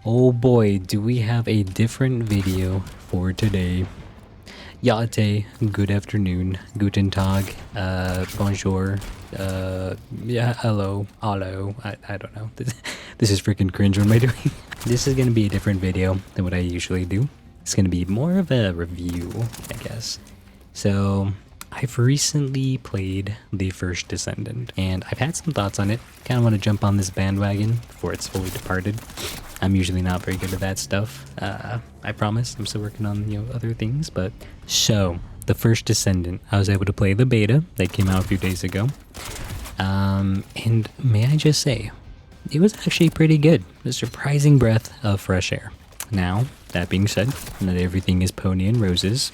Oh boy, do we have a different video for today. Yate, good afternoon, guten tag, bonjour, yeah, hello, I don't know. This is freaking cringe. What am I doing? This is gonna be a different video than what I usually do. It's gonna be more of a review, I guess. So, I've recently played the first Descendant, and I've had some thoughts on it. Kind of want to jump on this bandwagon before it's fully departed. I'm usually not very good at that stuff. I promise. I'm still working on, other things, but... So, the first Descendant, I was able to play the beta that came out a few days ago. And may I just say, it was actually pretty good. A surprising breath of fresh air. Now, that being said, not everything is pony and roses,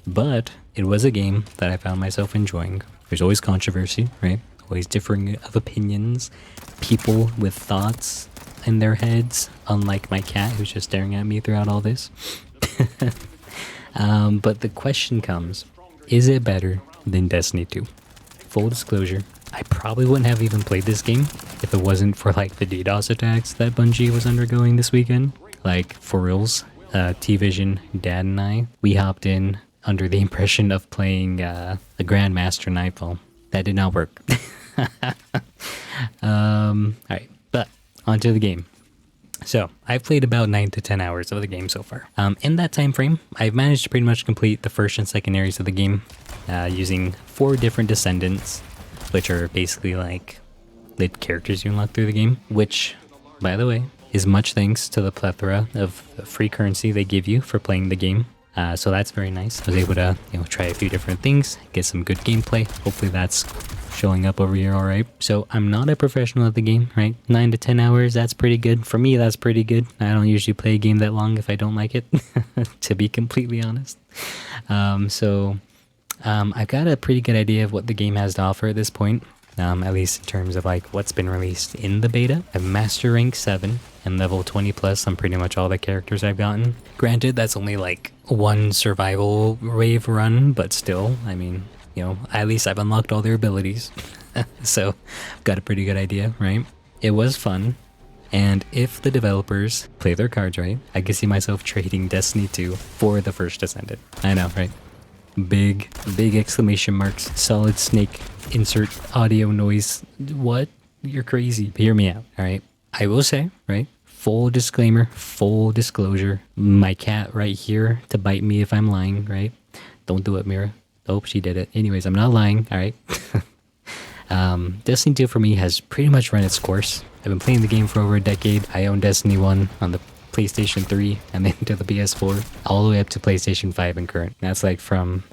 but it was a game that I found myself enjoying. There's always controversy, right? Always differing of opinions, people with thoughts in their heads, unlike my cat who's just staring at me throughout all this. But the question comes, is it better than Destiny 2? Full disclosure, I probably wouldn't have even played this game if it wasn't for like the DDoS attacks that Bungie was undergoing this weekend. Like, for reals, T-Vision, Dad and I, we hopped in under the impression of playing the Grandmaster Nightfall. That did not work. Alright, but onto the game. So, I've played about 9 to 10 hours of the game so far. In that time frame, I've managed to pretty much complete the first and second areas of the game using 4 different Descendants, which are basically like lit characters you unlock through the game, which, by the way, is much thanks to the plethora of free currency they give you for playing the game. So that's very nice. I was able to, try a few different things, get some good gameplay. Hopefully that's showing up over here all right. So I'm not a professional at the game, right? 9 to 10 hours, that's pretty good. For me, that's pretty good. I don't usually play a game that long if I don't like it, to be completely honest. I've got a pretty good idea of what the game has to offer at this point. At least in terms of like what's been released in the beta. I have Master Rank 7 and level 20 plus on pretty much all the characters I've gotten. Granted, that's only like one survival wave run, but still, I mean, at least I've unlocked all their abilities. So, I've got a pretty good idea, right? It was fun, and if the developers play their cards right, I can see myself trading Destiny 2 for the first Descendant. I know, right? Big exclamation marks, solid snake, insert audio noise. What? You're crazy. Hear me out, alright? I will say, right? Full disclaimer, full disclosure. My cat right here to bite me if I'm lying, right? Don't do it, Mira. Oh, she did it. Anyways, I'm not lying, alright? Destiny 2 for me has pretty much run its course. I've been playing the game for over a decade. I own Destiny 1 on the PlayStation 3 and then to the PS4 all the way up to PlayStation 5 and current. That's like from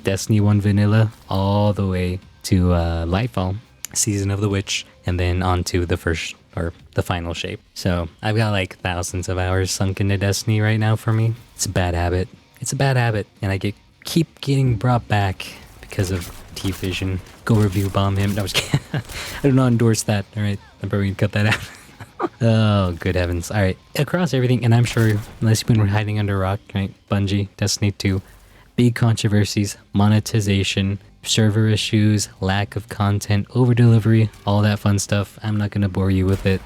Destiny 1 vanilla all the way to Lightfall, Season of the Witch, and then on to the first or the final shape. So I've got like thousands of hours sunk into Destiny right now for me. It's a bad habit. It's a bad habit, and I keep getting brought back because of T-Vision. Go review bomb him. No, I was kidding. I do not endorse that. All right, I'm probably gonna cut that out. Oh, good heavens. Alright, across everything, and I'm sure, unless you've been hiding under a rock, right? Bungie, Destiny 2, big controversies, monetization, server issues, lack of content, over-delivery, all that fun stuff. I'm not going to bore you with it,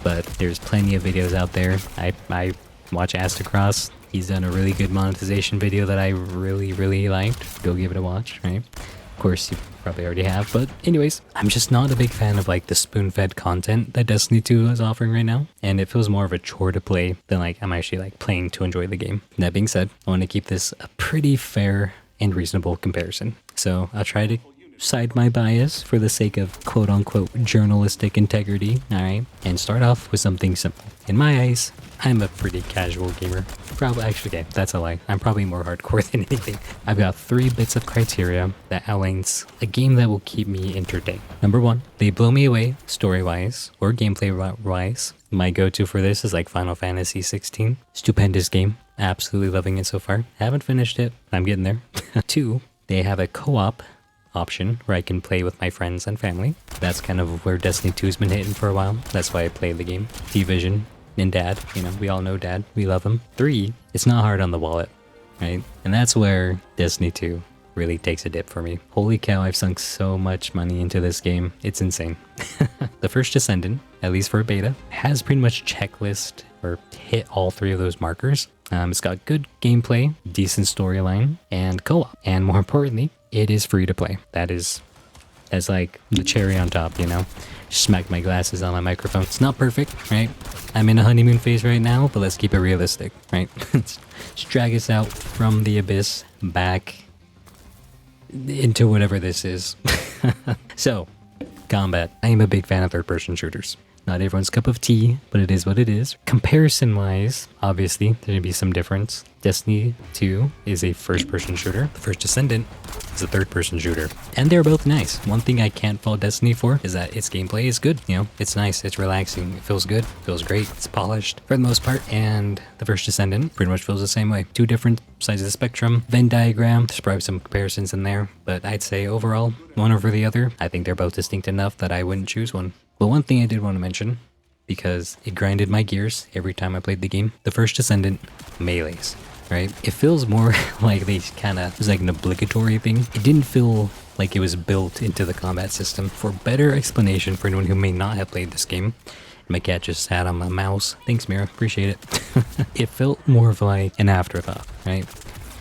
but there's plenty of videos out there. I watch Astacross. He's done a really good monetization video that I really liked. Go give it a watch, right? Of course, you probably already have, but anyways, I'm just not a big fan of like the spoon-fed content that Destiny 2 is offering right now, and it feels more of a chore to play than like I'm actually like playing to enjoy the game. That being said, I want to keep this a pretty fair and reasonable comparison, so I'll try to side my bias for the sake of quote-unquote journalistic integrity, alright, and start off with something simple. In my eyes, I'm a pretty casual gamer. Probably, actually, okay, that's a lie. I'm probably more hardcore than anything. I've got 3 bits of criteria that outlines a game that will keep me entertained. Number 1, they blow me away story-wise or gameplay-wise. My go-to for this is like Final Fantasy 16. Stupendous game. Absolutely loving it so far. Haven't finished it. I'm getting there. 2, they have a co-op option where I can play with my friends and family. That's kind of where Destiny 2 has been hitting for a while. That's why I play the game. T-Vision and Dad, we all know Dad. We love him. 3, it's not hard on the wallet, right? And that's where Destiny 2 really takes a dip for me. Holy cow, I've sunk so much money into this game. It's insane. The first Descendant, at least for a beta, has pretty much checklist or hit all three of those markers. It's got good gameplay, decent storyline, and co-op. And more importantly, it is free to play. That's like the cherry on top, you know? Smack my glasses on my microphone. It's not perfect, right? I'm in a honeymoon phase right now, but let's keep it realistic, right? Let's drag us out from the abyss back into whatever this is. So, combat. I am a big fan of third-person shooters. Not everyone's cup of tea, but it is what it is. Comparison-wise, obviously, there's gonna be some difference. Destiny 2 is a first-person shooter. The first Descendant is a third-person shooter. And they're both nice. One thing I can't fault Destiny for is that its gameplay is good. You know, it's nice, it's relaxing, it feels good, it feels great, it's polished for the most part. And the first Descendant pretty much feels the same way. Two different sides of the spectrum. Venn diagram, there's probably some comparisons in there, but I'd say overall, one over the other, I think they're both distinct enough that I wouldn't choose one. But one thing I did want to mention, because it grinded my gears every time I played the game, the first Descendant melees, right? It feels more like they it was like an obligatory thing. It didn't feel like it was built into the combat system. For better explanation for anyone who may not have played this game, my cat just sat on my mouse. Thanks, Mira. Appreciate it. It felt more of like an afterthought, right?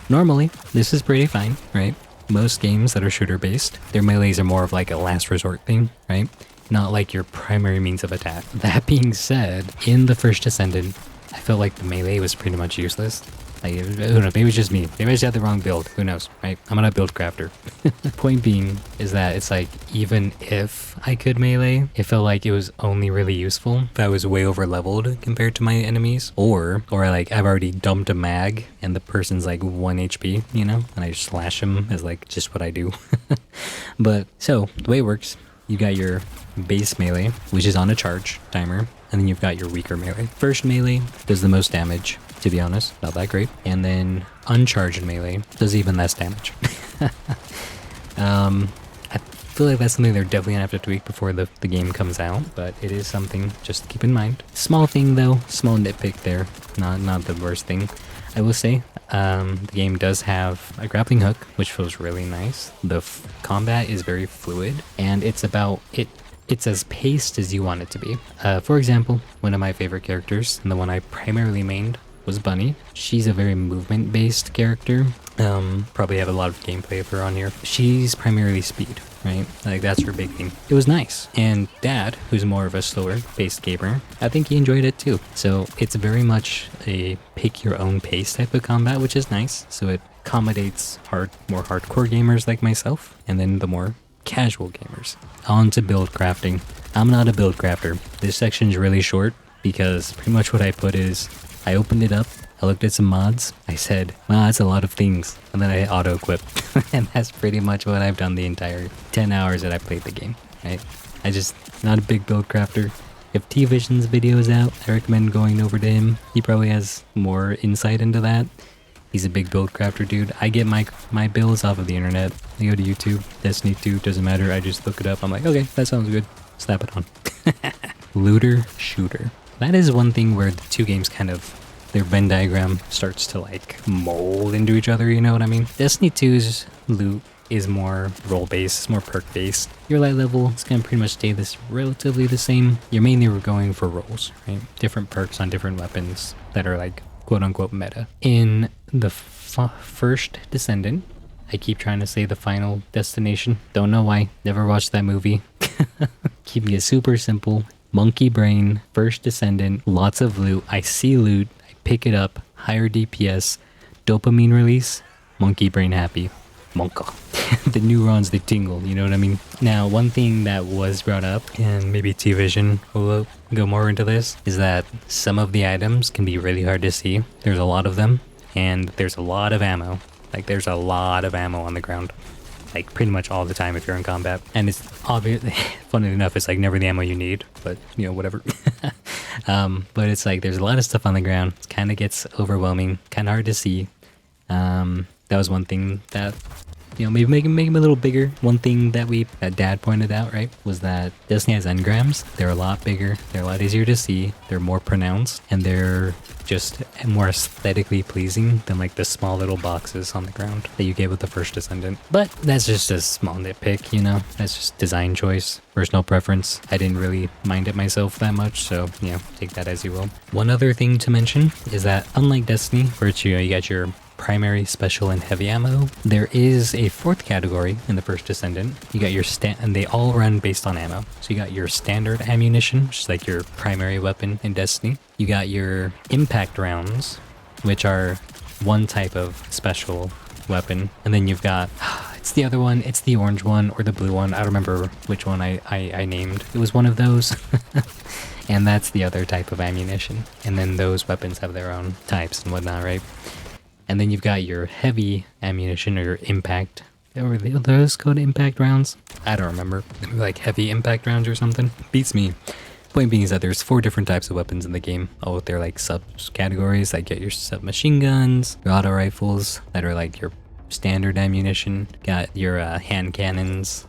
Normally, this is pretty fine, right? Most games that are shooter-based, their melees are more of like a last resort thing, right? Not like your primary means of attack. That being said, in the first Descendant, I felt like the melee was pretty much useless. Like, I don't know, maybe it's just me. Maybe I just had the wrong build. Who knows, right? I'm not a build crafter. Point being is that it's like, even if I could melee, it felt like it was only really useful if I was way over leveled compared to my enemies. Or like I've already dumped a mag and the person's like 1 HP, you know? And I just slash him as like just what I do. But so the way it works, you got your base melee, which is on a charge timer, and then you've got your weaker melee. First melee does the most damage, to be honest, not that great. And then uncharged melee does even less damage. I feel like that's something they're definitely gonna have to tweak before the game comes out, but it is something just to keep in mind. Small thing though, small nitpick there, not the worst thing. I will say, the game does have a grappling hook, which feels really nice. The combat is very fluid, and it's as paced as you want it to be. For example, one of my favorite characters, and the one I primarily mained, was Bunny. She's a very movement-based character. Probably have a lot of gameplay of her on here. She's primarily speed, right? Like, that's her big thing. It was nice. And Dad, who's more of a slower-paced gamer, I think he enjoyed it too. So it's very much a pick-your-own-pace type of combat, which is nice. So it accommodates more hardcore gamers like myself, and then the more casual gamers. On to build crafting. I'm not a build crafter. This section's really short because pretty much what I put is I opened it up, I looked at some mods, I said, wow, that's a lot of things, and then I hit auto equip. And that's pretty much what I've done the entire 10 hours that I played the game, right? Not a big build crafter. If T-Vision's video is out, I recommend going over to him. He probably has more insight into that. He's a big build crafter dude. I get my builds off of the internet. I go to YouTube, Destiny 2, doesn't matter. I just look it up. I'm like, okay, that sounds good. Slap it on. Looter shooter. That is one thing where the two games their Venn diagram starts to like mold into each other, you know what I mean? Destiny 2's loot is more role-based, it's more perk-based. Your light level is gonna pretty much stay relatively the same. You're mainly going for roles, right? Different perks on different weapons that are like quote-unquote meta. In the first Descendant, I keep trying to say the final destination. Don't know why. Never watched that movie. Keeping it super simple. Monkey brain, first Descendant, lots of loot. I see loot, I pick it up, higher DPS, dopamine release, monkey brain happy. Monka. The neurons, they tingle, you know what I mean? Now, one thing that was brought up, and maybe T-Vision will go more into this, is that some of the items can be really hard to see. There's a lot of them, and there's a lot of ammo. Like, there's a lot of ammo on the ground. Like, pretty much all the time if you're in combat. And it's obvious, funny enough, it's like never the ammo you need, but, you know, whatever. But it's like, there's a lot of stuff on the ground. It kind of gets overwhelming, kind of hard to see. That was one thing that You know, maybe make him a little bigger. One thing that Dad pointed out, right, was that Destiny has engrams. They're a lot bigger. They're a lot easier to see. They're more pronounced, and they're just more aesthetically pleasing than like the small little boxes on the ground that you get with the first Descendant. But that's just a small nitpick, you know. That's just design choice, personal preference. I didn't really mind it myself that much, so you know, take that as you will. One other thing to mention is that unlike Destiny, where it's, you got your primary, special, and heavy ammo, there is a fourth category in the first Descendant. You got your and they all run based on ammo. So you got your standard ammunition, which is like your primary weapon in Destiny. You got your impact rounds, which are one type of special weapon. And then you've got, it's the other one, it's the orange one or the blue one. I don't remember which one I named. It was one of those. And that's the other type of ammunition. And then those weapons have their own types and whatnot, right? And then you've got your heavy ammunition or your impact. Are those called impact rounds? I don't remember. Like heavy impact rounds or something. Beats me. Point being is that there's 4 different types of weapons in the game. All with their like subcategories. Like get your submachine guns, your auto rifles that are like your standard ammunition. Got your hand cannons,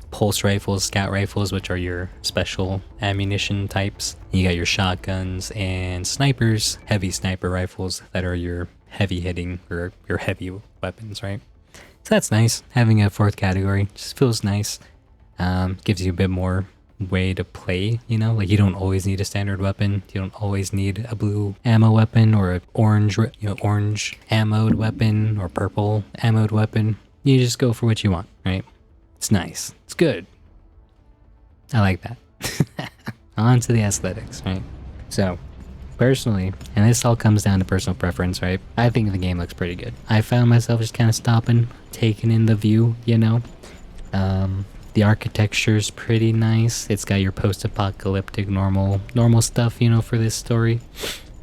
pulse rifles, scout rifles, which are your special ammunition types. You got your shotguns and snipers, heavy sniper rifles that are your heavy hitting or your heavy weapons, right? So that's nice. Having a fourth category just feels nice. Gives you a bit more way to play, you know, like you don't always need a standard weapon. You don't always need a blue ammo weapon or an orange, orange ammoed weapon or purple ammoed weapon. You just go for what you want, right? It's nice. It's good. I like that. On to the aesthetics, right? So personally, and this all comes down to personal preference, right? I think the game looks pretty good. I found myself just kind of stopping, taking in the view, you know. The architecture's pretty nice. It's got your post-apocalyptic normal stuff, you know, for this story.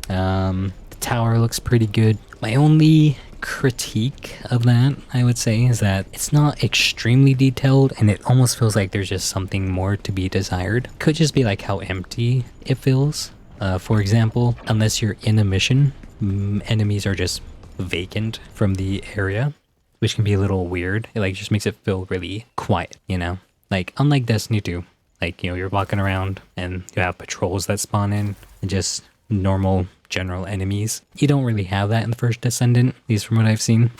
The tower looks pretty good. My only critique of that, I would say, is that it's not extremely detailed and it almost feels like there's just something more to be desired. Could just be like how empty it feels. For example, unless you're in a mission, enemies are just vacant from the area, which can be a little weird. It like just makes it feel really quiet, you know? Like unlike Destiny 2, like, you know, you're walking around and you have patrols that spawn in and just normal general enemies. You don't really have that in the first Descendant, at least from what I've seen.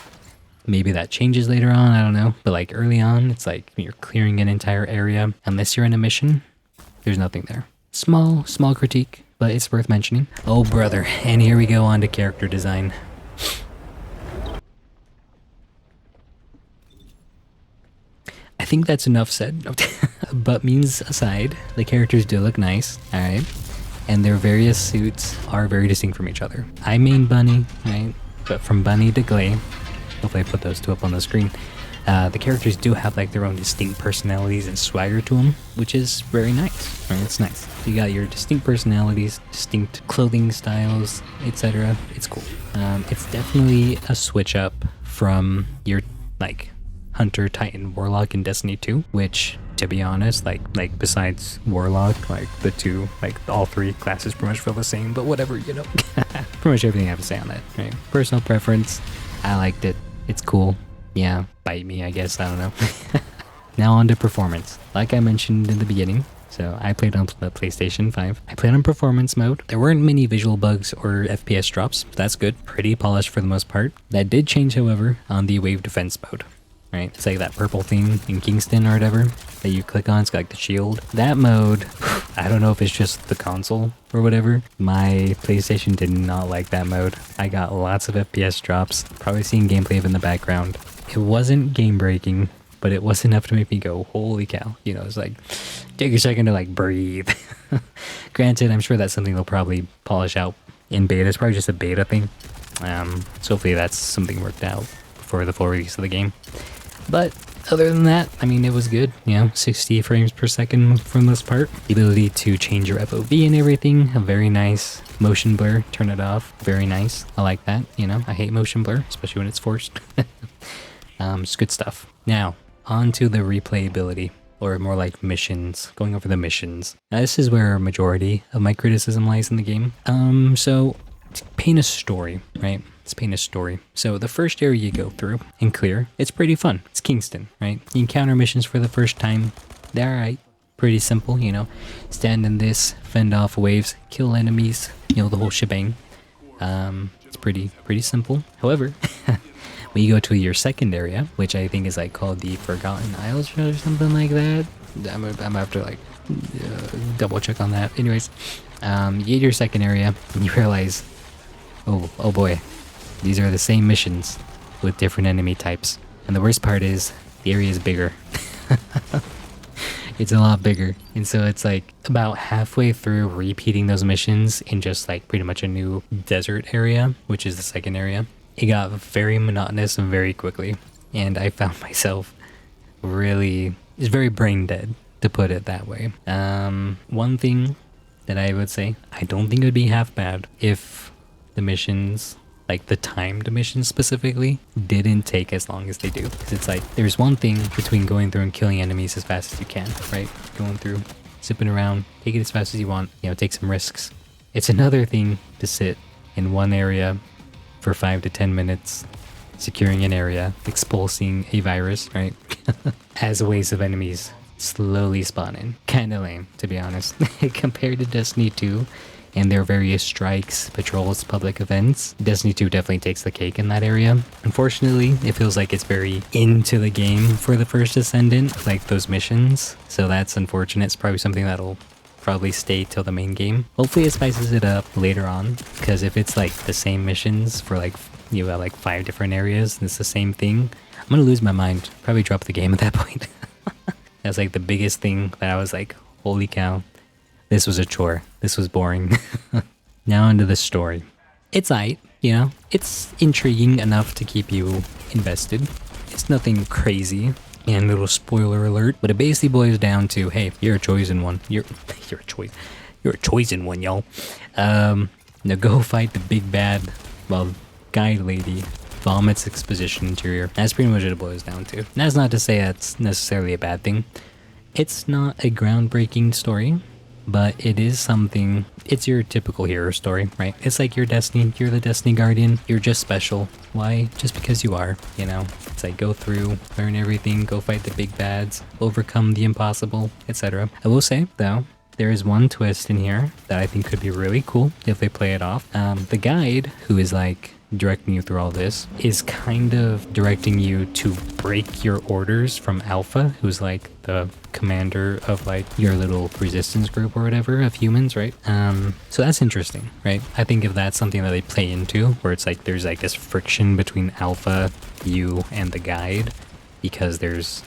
Maybe that changes later on, I don't know. But like early on, it's like you're clearing an entire area. Unless you're in a mission, there's nothing there. Small critique, but it's worth mentioning. Oh brother, and here we go on to character design. I think that's enough said. But memes aside, the characters do look nice, alright? And their various suits are very distinct from each other. I main Bunny, right? But from Bunny to Glay, hopefully I put those two up on the screen. The characters do have like their own distinct personalities and swagger to them, which is very nice. Right? It's nice. You got your distinct personalities, distinct clothing styles, etc. It's cool. It's definitely a switch up from your like Hunter, Titan, Warlock in Destiny 2, which, to be honest, like besides Warlock, like the two, like all 3 classes pretty much feel the same, but whatever, you know. Pretty much everything I have to say on that, right? Personal preference, I liked it. It's cool. Yeah, bite me, I guess, I don't know. Now on to performance. Like I mentioned in the beginning, so I played on the PlayStation 5. I played on performance mode. There weren't many visual bugs or FPS drops, but that's good. Pretty polished for the most part. That did change, however, on the wave defense mode. Right? It's like that purple thing in Kingston or whatever that you click on. It's got like the shield. That mode, I don't know if it's just the console or whatever. My PlayStation did not like that mode. I got lots of FPS drops. Probably seeing gameplay of in the background. It wasn't game breaking, but it was enough to make me go, holy cow. You know, it's like, take a second to like breathe. Granted, I'm sure that's something they'll probably polish out in beta. It's probably just a beta thing. So hopefully that's something worked out for the full release of the game. But other than that, I mean, it was good, you know, 60 frames per second for the most part. The ability to change your FOV and everything, a very nice motion blur, turn it off, very nice. I like that, you know, I hate motion blur, especially when it's forced. It's good stuff. Now, on to the replayability, or more like missions, going over the missions. Now, this is where a majority of my criticism lies in the game. So, to paint a story, right? let's paint a story. So the first area you go through and clear, it's pretty fun. It's Kingston, right? You encounter missions for the first time. They're alright. Pretty simple, you know. Stand in this, fend off waves, kill enemies, you know, the whole shebang. It's pretty simple. However, when you go to your second area, which I think is like called the Forgotten Isles or something like that. I'm gonna have to like double check on that. Anyways, you get your second area and you realize, oh boy, these are the same missions with different enemy types. And the worst part is the area is bigger. It's a lot bigger. And so it's like about halfway through repeating those missions in just like pretty much a new desert area, which is the second area. It got very monotonous very quickly. And I found myself really, it's very brain dead, to put it that way. One thing that I would say, I don't think it would be half bad if the missions, like the timed missions specifically, didn't take as long as they do. Because it's like, there's one thing between going through and killing enemies as fast as you can, right? Going through, zipping around, take it as fast as you want, you know, take some risks. It's another thing to sit in one area for 5 to 10 minutes, securing an area, expulsing a virus, right? As waves of enemies slowly spawning. Kinda lame, to be honest. Compared to Destiny 2, and their various strikes, patrols, public events, Destiny 2 definitely takes the cake in that area. Unfortunately, it feels like it's very into the game for the first Descendant, like those missions. So that's unfortunate. It's probably something that'll probably stay till the main game. Hopefully it spices it up later on, because if it's like the same missions for like, you have like 5 different areas and it's the same thing, I'm gonna lose my mind. Probably drop the game at that point. That's like the biggest thing that I was like, holy cow. This was a chore. This was boring. Now onto the story. It's aight, you know? It's intriguing enough to keep you invested. It's nothing crazy. And little spoiler alert, but it basically boils down to, hey, you're a chosen one. You're a chosen one, y'all. Now go fight the big bad, well, guide lady. Vomits exposition interior. That's pretty much what it boils down to. And that's not to say that's necessarily a bad thing. It's not a groundbreaking story, but it is something, it's your typical hero story, right? It's like your Destiny, you're the Destiny Guardian, you're just special. Why? Just because you are, you know? It's like go through, learn everything, go fight the big bads, overcome the impossible, etc. I will say, though, there is one twist in here that I think could be really cool if they play it off. The guide, who is like directing you through all this, is kind of directing you to break your orders from Alpha, who's like the commander of like your little resistance group or whatever of humans, right? So that's interesting, right? I think if that's something that they play into, where it's like there's like this friction between Alpha, you, and the guide, because there's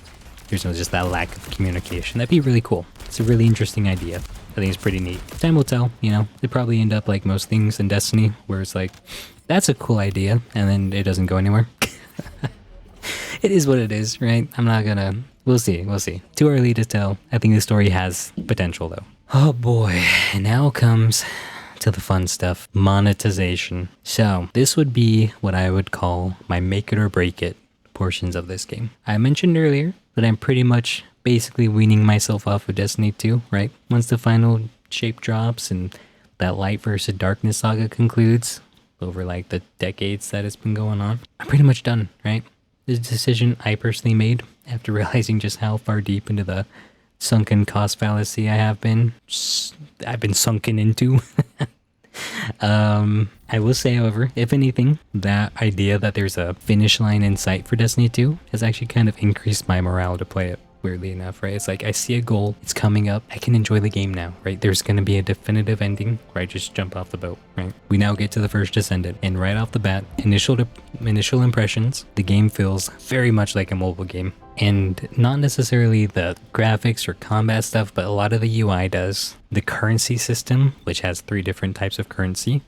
no just that lack of communication, that'd be really cool. It's a really interesting idea. I think it's pretty neat. Time will tell, you know? They probably end up like most things in Destiny, where it's like, that's a cool idea, and then it doesn't go anywhere. It is what it is, right? I'm not gonna... We'll see. Too early to tell. I think the story has potential, though. Oh boy, and now comes to the fun stuff. Monetization. So, this would be what I would call my make it or break it portions of this game. I mentioned earlier that I'm pretty much basically weaning myself off of Destiny 2, right? Once the final shape drops and that light versus darkness saga concludes, over like the decades that it's been going on, I'm pretty much done, right? This decision I personally made after realizing just how far deep into the sunken cost fallacy I've been sunken into. I will say, however, if anything, that idea that there's a finish line in sight for Destiny 2 has actually kind of increased my morale to play it. Weirdly enough, right? It's like I see a goal, it's coming up, I can enjoy the game now, right? There's gonna be a definitive ending where I just jump off the boat, right? We now get to the first Descendant, and right off the bat, initial impressions, the game feels very much like a mobile game. And not necessarily the graphics or combat stuff, but a lot of the UI does. The currency system, which has 3 different types of currency.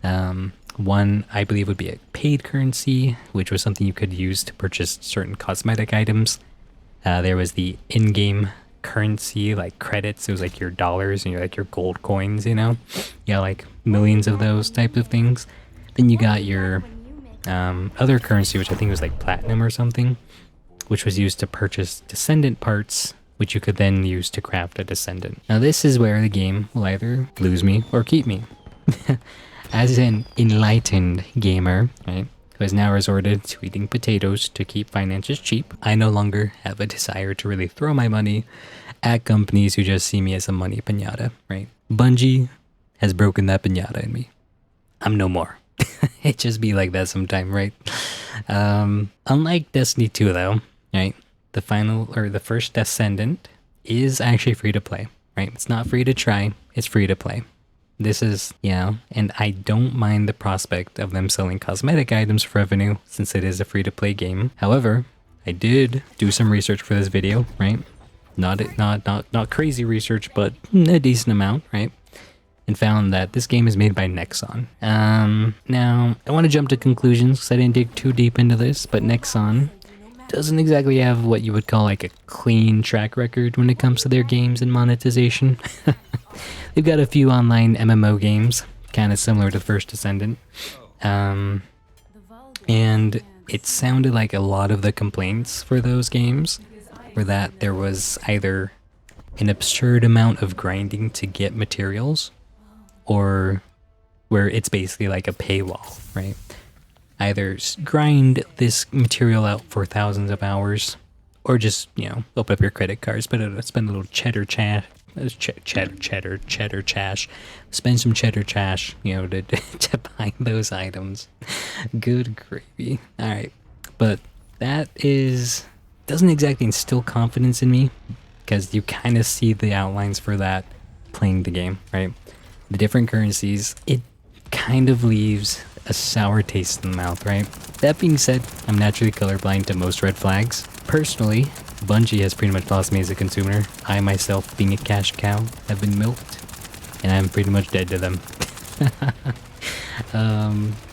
One, I believe, would be a paid currency, which was something you could use to purchase certain cosmetic items. There was the in-game currency, like credits. It was like your dollars and your gold coins, you know? Yeah, like millions of those types of things. Then you got your other currency, which I think was like platinum or something, which was used to purchase Descendant parts, which you could then use to craft a Descendant. Now this is where the game will either lose me or keep me. As an enlightened gamer, right, who has now resorted to eating potatoes to keep finances cheap, I no longer have a desire to really throw my money at companies who just see me as a money piñata, right? Bungie has broken that piñata in me. I'm no more. It just be like that sometime, right? Unlike Destiny 2 though, right? The final or the first Descendant is actually free to play, right? It's not free to try, it's free to play. This is, yeah, and I don't mind the prospect of them selling cosmetic items for revenue since it is a free to play game. However, I did do some research for this video, right? Not crazy research, but a decent amount, right? And found that this game is made by Nexon. Now, I want to jump to conclusions because I didn't dig too deep into this, but Nexon doesn't exactly have what you would call like a clean track record when it comes to their games and monetization. They've got a few online MMO games, kind of similar to First Descendant. And it sounded like a lot of the complaints for those games were that there was either an absurd amount of grinding to get materials, or where it's basically like a paywall, right? Either grind this material out for thousands of hours, or just, you know, open up your credit card, spend a little cheddar cash, spend some cheddar cash, you know, to buy those items. Good gravy. All right, but that doesn't exactly instill confidence in me, because you kind of see the outlines for that playing the game, right? The different currencies, it kind of leaves a sour taste in the mouth, right? That being said, I'm naturally colorblind to most red flags. Personally, Bungie has pretty much lost me as a consumer. I myself, being a cash cow, have been milked, and I'm pretty much dead to them.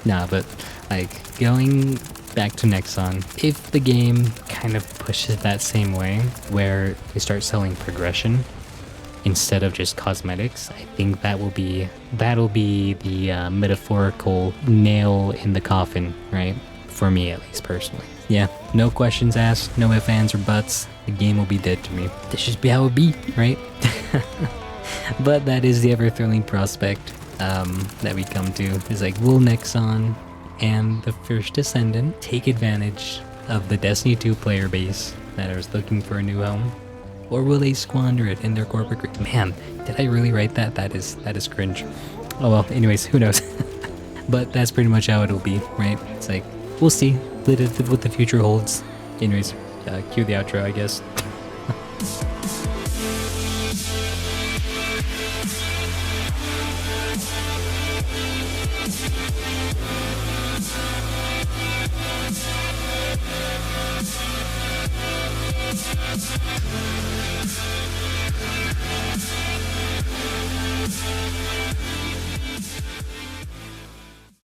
Nah, but like going back to Nexon, if the game kind of pushes that same way, where they start selling progression instead of just cosmetics, I think that'll be the metaphorical nail in the coffin, right? For me, at least personally. Yeah, no questions asked, no ifs, ands, or buts. The game will be dead to me. This just be how it be, right? But that is the ever thrilling prospect that we come to. Is like, will Nexon and the First Descendant take advantage of the Destiny 2 player base that is looking for a new home? Or will they squander it in their corporate Man, did I really write that? That is cringe. Oh well, anyways, who knows? But that's pretty much how it'll be, right? It's like, we'll see what the future holds. Anyways, cue the outro, I guess.